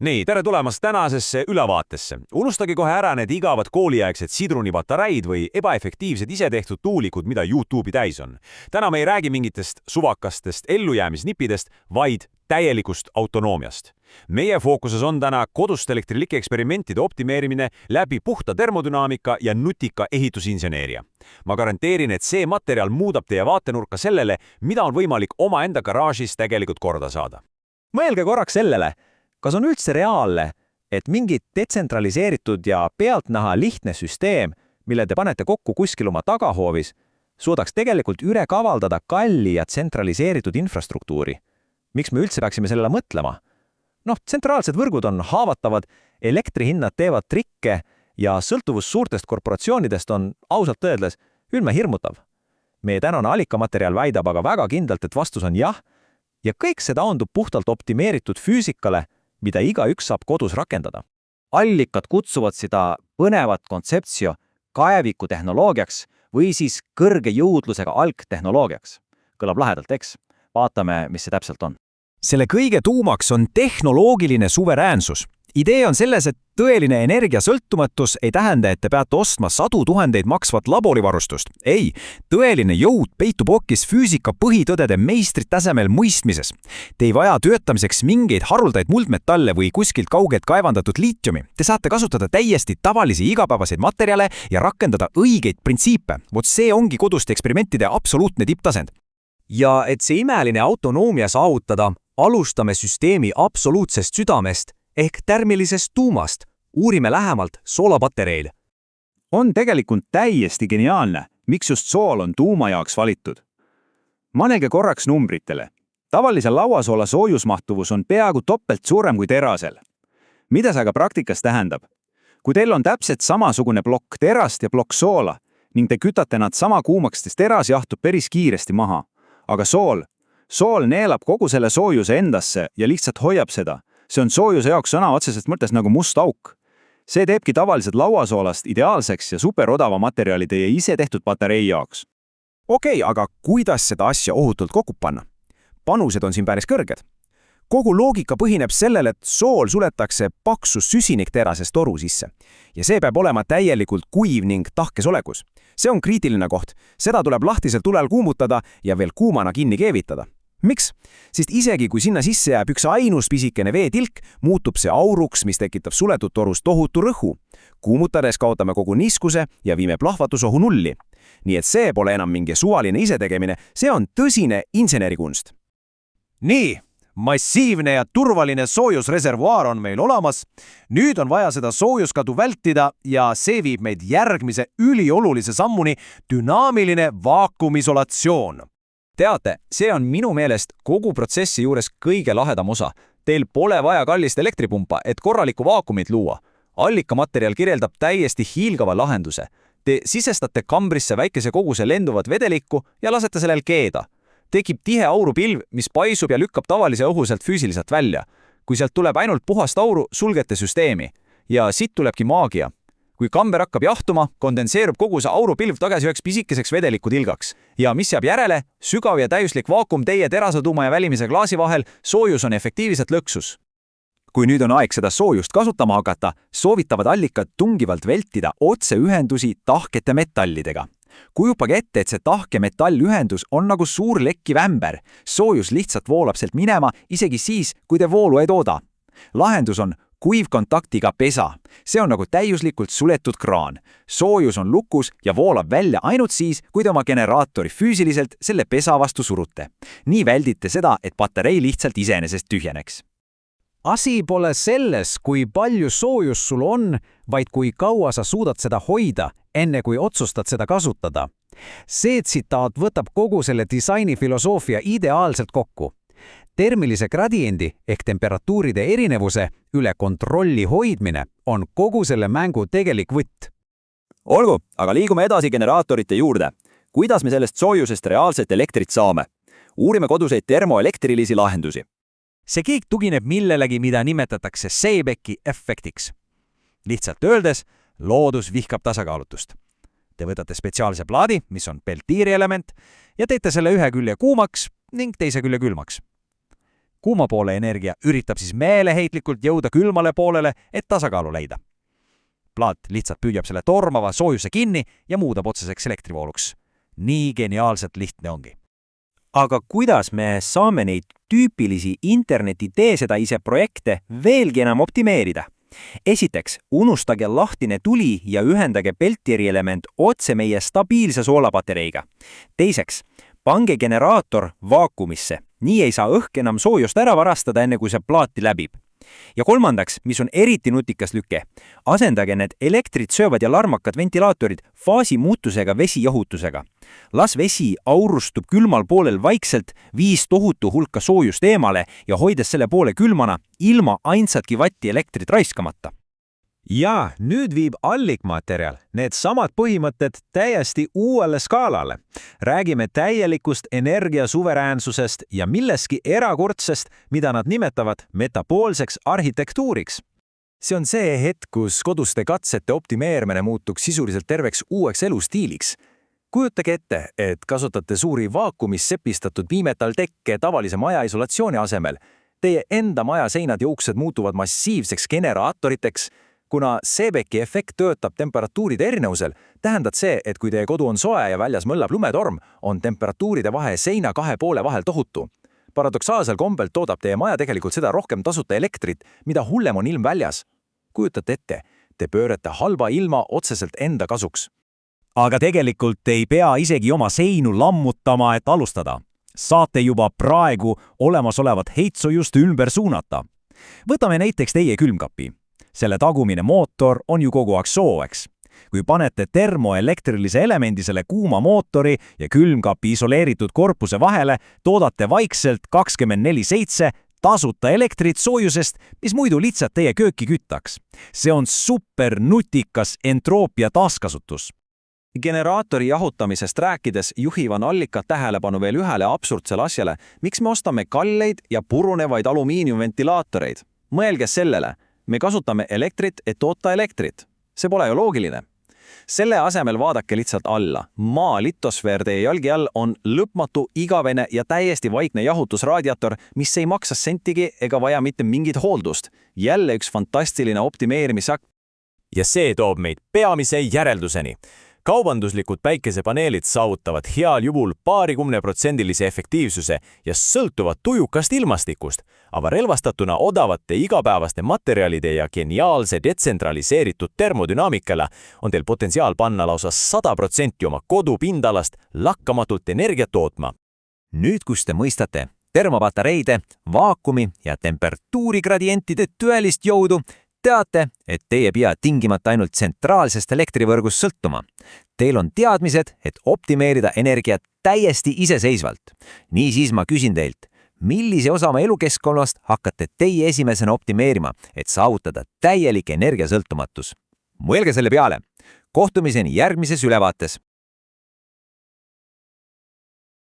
Nii, tere tulemast tänasesse ülevaatesse. Unustage kohe ära need igavad kooliaegsed sidrunipatareid või ebaefektiivsed isetehtud tuulikud, mida YouTube'i täis on. Täna me ei räägi mingitest suvakastest ellujäämisnippidest, vaid täielikust autonoomiast. Meie fookuses on täna koduste elektrilike eksperimentide optimeerimine läbi puhta termodünaamika ja nutika ehitusinseneeria. Ma garanteerin, et see materjal muudab teie vaatenurka sellele, mida on võimalik omaenda garaažis tegelikult korda saada. Mõelge korraks sellele, kas on üldse reaalne, et mingi detsentraliseeritud ja pealtnäha lihtne süsteem, mille te panete kokku kuskil oma tagahoovis, suudaks tegelikult üle kavaldada kalli ja tsentraliseeritud infrastruktuuri? Miks me üldse peaksime sellele mõtlema? Tsentraalsed võrgud on haavatavad, elektrihinnad teevad trikke ja sõltuvus suurtest korporatsioonidest on ausalt öeldes hirmutav. Meie tänane allikamaterjal väidab aga väga kindlalt, et vastus on jah, ja kõik see taandub puhtalt optimeeritud füüsikale, mida igaüks saab kodus rakendada. Allikad kutsuvad seda põnevat kontseptio kaeviku tehnoloogiaks või siis kõrge jõudlusega algtehnoloogiaks. Kõlab lahedalt, eks? Vaatame, mis see täpselt on. Selle kõige tuumaks on tehnoloogiline suveräänsus. Idee on selles, et tõeline energiasõltumatus ei tähenda, et te peate ostma 100 000 maksvat laborivarustust. Ei, tõeline jõud peitub hoopis füüsika põhitõdede meistritasemel mõistmises. Te ei vaja töötamiseks mingeid haruldaid muldmetalle või kuskilt kaugelt kaevandatud liitiumi. Te saate kasutada täiesti tavalisi igapäevaseid materjale ja rakendada õigeid printsiipe. Vot see ongi koduste eksperimentide absoluutne tipptasend. Ja et see imeline autonoomia saavutada, alustame süsteemi absoluutsest südamest ehk tärmilisest tuumast. Uurime lähemalt soolapatereil. On tegelikult täiesti geniaalne, miks just sool on tuuma jaoks valitud. Mõelge korraks numbritele. Tavalisel lauasoola soojusmahtuvus on peaaegu topelt suurem kui terasel. Mida see aga praktikas tähendab? Kui teil on täpselt samasugune plokk terast ja plokk soola ning te kütate nad sama kuumaks, siis teras jahtub päris kiiresti maha. Aga sool neelab kogu selle soojuse endasse ja lihtsalt hoiab seda. See on soojuse jaoks sõna otsesest mõttes nagu must auk. See teebki tavaliselt lauasoolast ideaalseks ja superodava materjali teie ise tehtud patarei jaoks. Okei, aga kuidas seda asja ohutult kokku panna? Panused on siin päris kõrged. Kogu loogika põhineb sellel, et sool suletakse paksu süsinikterasest toru sisse. Ja see peab olema täielikult kuiv ning tahkes olekus. See on kriitiline koht. Seda tuleb lahtisel tulel kuumutada ja veel kuumana kinni keevitada. Miks? Sest isegi kui sinna sisse jääb üks ainus pisikene veetilk, muutub see auruks, mis tekitab suletud torus tohutu rõhu. Kuumutades kaotame kogu niskuse ja viime plahvatusohu nulli. Nii et see pole enam mingi suvaline isetegemine, see on tõsine insenerikunst. Nii, massiivne ja turvaline soojusreservuaar on meil olemas. Nüüd on vaja seda soojuskadu vältida ja see viib meid järgmise üliolulise sammuni dünaamiline vaakumisolatsioon. Teate, see on minu meelest kogu protsessi juures kõige lahedam osa. Teil pole vaja kallist elektripumpa, et korralikku vaakumit luua. Allikamaterjal kirjeldab täiesti hiilgava lahenduse. Te sisestate kambrisse väikese koguse lenduvat vedelikku ja lasete sellel keeda. Tekib tihe aurupilv, mis paisub ja lükkab tavalise õhu sealt füüsiliselt välja. Kui sealt tuleb ainult puhast auru, sulgete süsteemi. Ja siit tulebki maagia. Kui kamber hakkab jahtuma, kondenseerub kogu see aurupilv tagasi üheks pisikeseks vedelikutilgaks. Ja mis jääb järele? Sügav ja täiuslik vaakum teie terasatuuma ja välimise klaasi vahel, soojus on efektiivselt lõksus. Kui nüüd on aeg seda soojust kasutama hakata, soovitavad allikad tungivalt vältida otseühendusi tahkete metallidega. Kujupage ette, et see tahke metallühendus on nagu suur lekkiv ämber. Soojus lihtsalt voolab sealt minema, isegi siis, kui te voolu ei tooda. Lahendus on kuivkontaktiga pesa. See on nagu täiuslikult suletud kraan. Soojus on lukus ja voolab välja ainult siis, kui te oma generaatori füüsiliselt selle pesa vastu surute. Nii väldite seda, et patarei lihtsalt iseenesest tühjeneks. Asi pole selles, kui palju soojus sul on, vaid kui kaua sa suudad seda hoida, enne kui otsustad seda kasutada. See tsitaat võtab kogu selle disainifilosoofia ideaalselt kokku. Termilise gradiendi ehk temperatuuride erinevuse üle kontrolli hoidmine on kogu selle mängu tegelik võtt. Olgu, aga liigume edasi generaatorite juurde. Kuidas me sellest soojusest reaalset elektrit saame? Uurime koduseid termoelektrilisi lahendusi. See kõik tugineb millelegi, mida nimetatakse Seebecki efektiks. Lihtsalt öeldes, loodus vihkab tasakaalutust. Te võtate spetsiaalse plaadi, mis on peltiiri element, ja teete selle ühe külje kuumaks ning teise külje külmaks. Kuuma poole energia üritab siis meeleheitlikult jõuda külmale poolele, et tasakaalu leida. Plaat lihtsalt püüab selle tormava soojuse kinni ja muudab otseseks elektrivooluks. Nii geniaalselt lihtne ongi. Aga kuidas me saame neid tüüpilisi interneti tee seda ise projekte veelgi enam optimeerida? Esiteks, unustage lahtine tuli ja ühendage peltierielement otse meie stabiilse soolapatereiga. Teiseks, pange generaator vaakumisse. Nii ei saa õhk enam soojust ära varastada, enne kui see plaati läbib. Ja kolmandaks, mis on eriti nutikas lüke, asendage need elektrit söövad ja larmakad ventilaatorid faasimuutusega vesijahutusega. Las vesi aurustub külmal poolel vaikselt, viis tohutu hulka soojust eemale ja hoides selle poole külmana, ilma ainsatki vatti elektrit raiskamata. Ja nüüd viib allikmaterjal need samad põhimõtted täiesti uuele skaalale. Räägime täielikust energiasuveräänsusest ja milleski erakordsest, mida nad nimetavad metapoolseks arhitektuuriks. See on see hetk, kus koduste katsete optimeerimine muutuks sisuliselt terveks uueks elustiiliks. Kujutage ette, et kasutate suuri vaakumis sepistatud bimetalltekke tavalise maja isolatsiooni asemel. Teie enda maja seinad ja uksed muutuvad massiivseks generaatoriteks. Kuna Seebeki efekt töötab temperatuuride erinevusel, tähendab see, et kui teie kodu on soe ja väljas mõllab lumetorm, on temperatuuride vahe seina kahe poole vahel tohutu. Paradoksaalsel kombel toodab teie maja tegelikult seda rohkem tasuta elektrit, mida hullem on ilm väljas. Kujutate ette, te pöörate halba ilma otseselt enda kasuks. Aga tegelikult ei pea isegi oma seinu lammutama, et alustada. Saate juba praegu olemasolevat heitsoojust ümber suunata. Võtame näiteks teie külmkapi. Selle tagumine mootor on ju kogu aeg sooveks. Kui panete termoelektrilise elemendi selle kuuma mootori ja külmkapi isoleeritud korpuse vahele, toodate vaikselt 24/7 tasuta elektrit soojusest, mis muidu lihtsalt teie kööki küttaks. See on super nutikas entroopia taaskasutus. Generaatori jahutamisest rääkides juhivan allikat tähelepanu veel ühele absurdsele asjale, miks me ostame kalleid ja purunevaid alumiiniumventilaatoreid. Mõelge sellele. Me kasutame elektrit, et toota elektrit. See pole ju loogiline. Selle asemel vaadake lihtsalt alla. Maa litosfäär teie jalgi all on lõpmatu, igavene ja täiesti vaikne jahutusraadiator, mis ei maksa sentigi ega vaja mitte mingit hooldust. Jälle üks fantastiline optimeerimisakt. Ja see toob meid peamise järelduseni. Kaubanduslikud päikesepaneelid saavutavad heal juhul 20% efektiivsuse ja sõltuvad tujukast ilmastikust, aga relvastatuna odavate igapäevaste materjalide ja geniaalse detsentraliseeritud termodünaamikale on teil potentsiaal panna lausa 100% oma kodupindalast lakkamatult energiat tootma. Nüüd, kus te mõistate termopatareide, vaakumi ja temperatuurigradientide tõelist jõudu, teate, et teie pea tingimata ainult tsentraalsest elektrivõrgust sõltuma. Teil on teadmised, et optimeerida energiat täiesti iseseisvalt. Niisiis ma küsin teilt, millise osa oma elukeskkonnast hakkate teie esimesena optimeerima, et saavutada täielik energiasõltumatus? Mõelge selle peale. Kohtumiseni järgmises ülevaates.